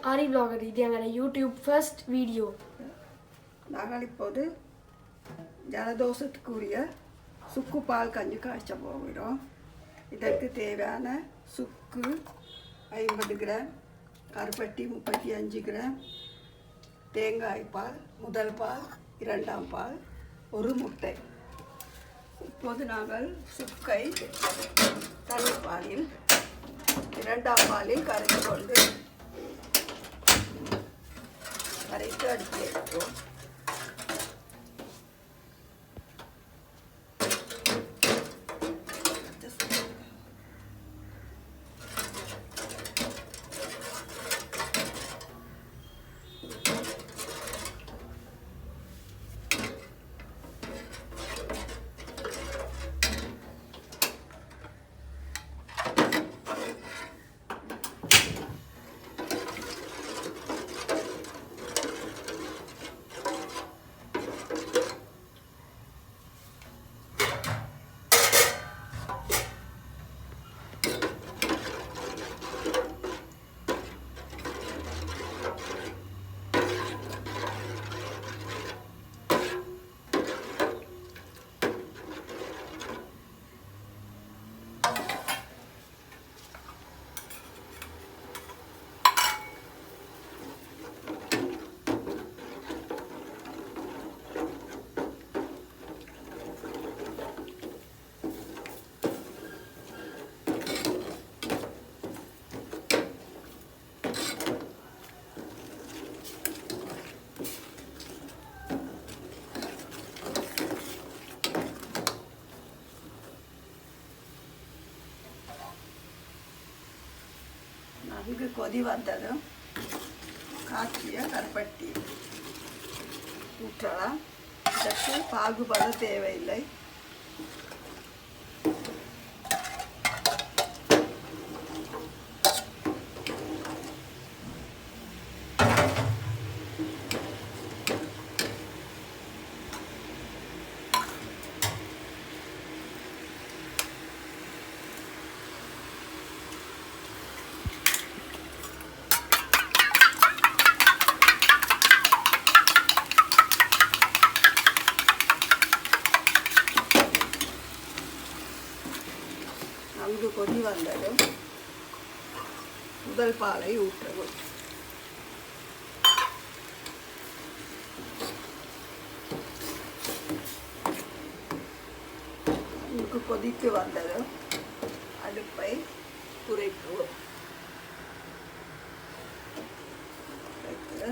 ஆரி vlogger இது எங்களோட YouTube first video. நாங்கள் இப்போது ஜலதோஷத்துக்குரிய சுக்கு பால் கஞ்சி காய்ச்ச போகிறோம். இதற்கு தேவையான சுக்கு 50 கிராம், கருப்பட்டி 35 கிராம், தேங்காய் பால், முதல் பால், இரண்டாம் பால், ஒரு முட்டை. இப்போது நாங்கள் சுக்கை தனிப்பாலில் இரண்டாம் பாலில் கரைத்து கொண்டு கரைத்து அடுத்து எடுப்போம். நன்கு கொதி வந்ததும் காய்ச்சிய கருப்பட்டி ஊற்றலாம். இதற்கு பாகுபட தேவையில்லை. நன்கு கொதி வந்ததும் முதல் பாலை ஊற்றவும். நன்கு கொதித்து வந்ததும் அடுப்பை குறைக்கவும். நன்கு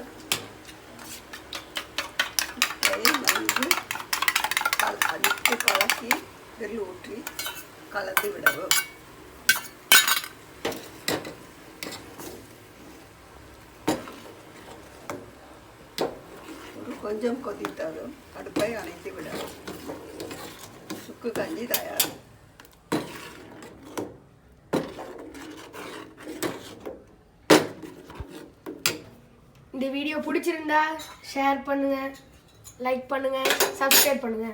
அடித்து கலக்கி இதில் ஊற்றி கலந்து விடவும். கொஞ்சம் கொதித்ததும் அடுப்பை அணைத்து விடவும். சுக்கு கஞ்சி தயார். இந்த வீடியோ பிடிச்சிருந்தா ஷேர் பண்ணுங்க, லைக் பண்ணுங்க, சப்ஸ்கிரைப் பண்ணுங்க.